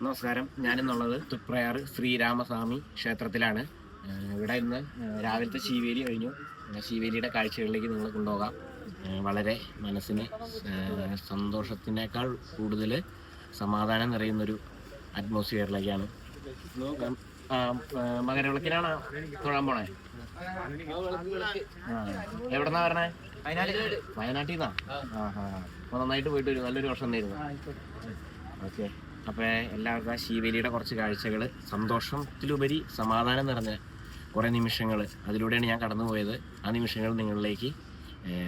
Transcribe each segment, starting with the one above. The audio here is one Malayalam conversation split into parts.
നമസ്കാരം. ഞാനെന്നുള്ളത് തൃപ്രയാർ ശ്രീരാമസ്വാമി ക്ഷേത്രത്തിലാണ്. ഇവിടെ ഇന്ന് രാവിലത്തെ ശീവേലി കഴിഞ്ഞു. ശീവേലിയുടെ കാഴ്ചകളിലേക്ക് നിങ്ങളെ കൊണ്ടുപോകാം. വളരെ മനസ്സിന് സന്തോഷത്തിനേക്കാൾ കൂടുതൽ സമാധാനം നിറയുന്നൊരു അറ്റ്മോസ്ഫിയറിലേക്കാണ്. മകരവിളക്കിനാണ് തൊഴാൻ പോണേ? എവിടെന്നാ പറഞ്ഞേ? വയനാട്ടിൽ നിന്നാ? അപ്പോൾ നന്നായിട്ട് പോയിട്ട് വരും. നല്ലൊരു വർഷം തരുന്നു. ഓക്കെ, അപ്പോൾ എല്ലാവർക്കും ആ ശീവേലിയുടെ കുറച്ച് കാഴ്ചകൾ, സന്തോഷത്തിലുപരി സമാധാനം നിറഞ്ഞ കുറേ നിമിഷങ്ങൾ, അതിലൂടെയാണ് ഞാൻ കടന്നു പോയത്. ആ നിമിഷങ്ങൾ നിങ്ങളിലേക്ക്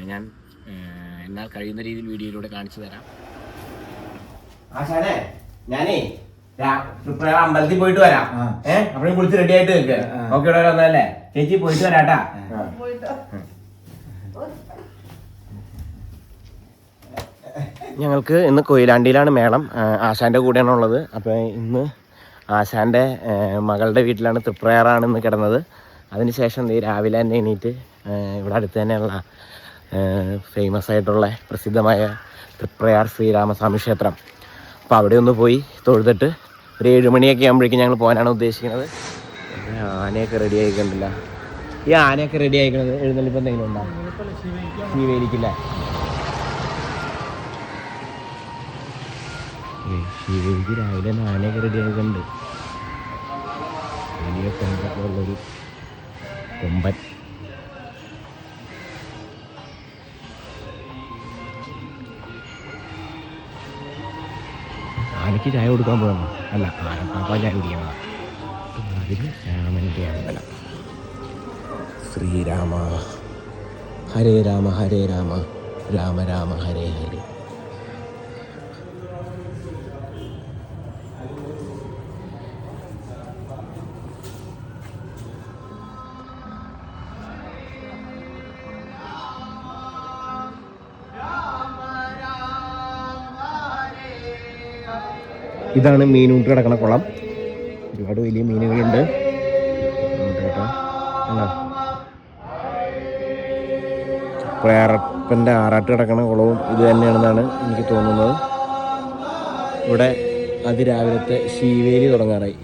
ഞാൻ എന്നാൽ കഴിയുന്ന രീതിയിൽ വീഡിയോയിലൂടെ കാണിച്ചു തരാം. ആശാനെ, ഞാനേ തൃപ്രയാർ അമ്പലത്തിൽ പോയിട്ട് വരാം. അപ്പോഴും കുളിച്ച് റെഡി ആയിട്ട് നിൽക്കുക. ഓക്കെ, ഇവിടെ വന്നല്ലേ ചേച്ചി? പോയിട്ട് വരാട്ടാ. ഞങ്ങൾക്ക് ഇന്ന് കൊയിലാണ്ടിയിലാണ് മേളം. ആശാൻ്റെ കൂടെയാണ് ഉള്ളത്. അപ്പോൾ ഇന്ന് ആശാൻ്റെ മകളുടെ വീട്ടിലാണ്, തൃപ്രയാറാണ് ഇന്ന് കിടന്നത്. അതിനുശേഷം ഈ രാവിലെ തന്നെ എണീറ്റ് ഇവിടെ അടുത്ത് തന്നെയുള്ള ഫേമസ് ആയിട്ടുള്ള പ്രസിദ്ധമായ തൃപ്രയാർ ശ്രീരാമസ്വാമി ക്ഷേത്രം, അപ്പോൾ അവിടെ ഒന്ന് പോയി തൊഴുതിട്ട് ഒരു 7 മണിയൊക്കെ ആകുമ്പോഴേക്കും ഞങ്ങൾ പോകാനാണ് ഉദ്ദേശിക്കുന്നത്. ആനയൊക്കെ റെഡി ആയിക്കണ്ടില്ല. ഈ ആനയൊക്കെ റെഡി ആയിക്കണത് എഴുന്നള്ളിപ്പോൾ എന്തെങ്കിലും ഉണ്ടോ? ശീവേലിക്കില്ല. ശീവേലിക്ക് രാവിലെ തന്നെ ആനയൊക്കെ റെഡി ആയിട്ടുണ്ട്. വലിയ കൊമ്പൊക്കെ ഉള്ളൊരു കൊമ്പൻ. ആനയ്ക്ക് ചായ കൊടുക്കാൻ പോകണം. അല്ല, ആനപ്പാപ്പ ചായ കുടിക്കണം. അതിന് രാമൻ്റെ അമ്പലം. ശ്രീരാമ ഹരേ രാമ ഹരേ രാമ രാമ രാമ ഹരേ ഹരേ. ഇതാണ് മീനൂട്ട് കിടക്കണ കുളം. ഒരുപാട് വലിയ മീനുകളുണ്ട് കേട്ടോ. പ്രയാറപ്പൻ്റെ ആറാട്ട് കിടക്കണ കുളവും ഇത് തന്നെയാണെന്നാണ് എനിക്ക് തോന്നുന്നത്. ഇവിടെ അതിരാവിലത്തെ ശീവേലി തുടങ്ങാറായി.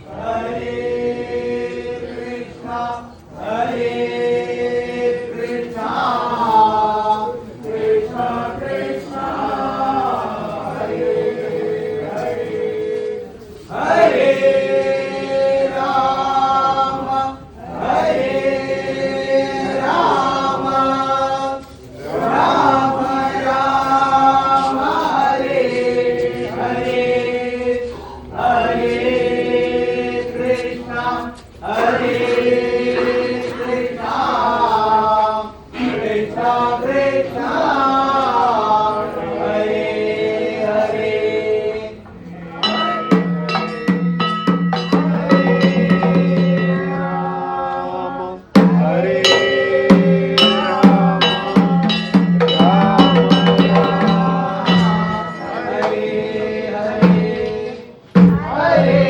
Hare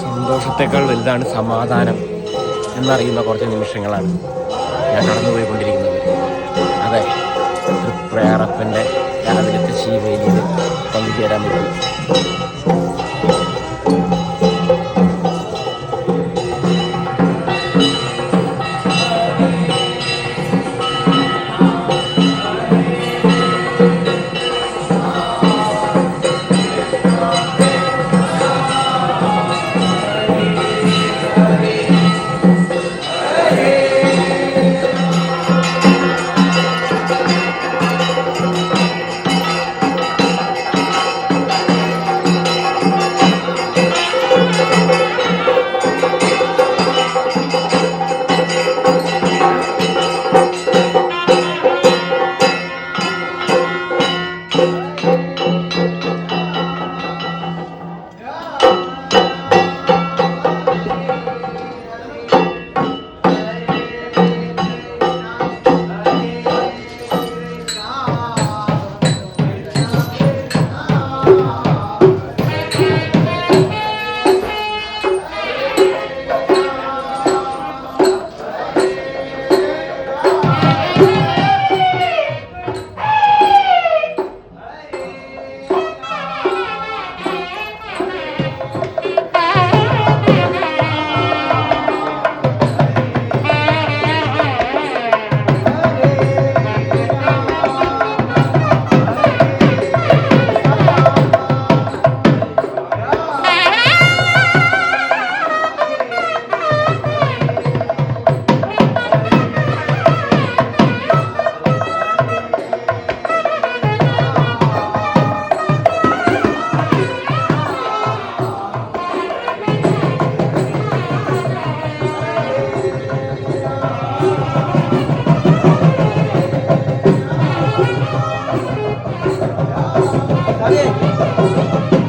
സന്തോഷത്തേക്കാൾ വലുതാണ് സമാധാനം എന്നറിയുന്ന കുറച്ച് നിമിഷങ്ങളാണ് ഞാൻ കടന്നുപോയിക്കൊണ്ടിരിക്കുന്നത്. അതെ, തൃപ്രയാറപ്പൻ്റെ രാവിലത്തെ ശീവേലിയിൽ പങ്കുചേരാൻ പറ്റി. Dale.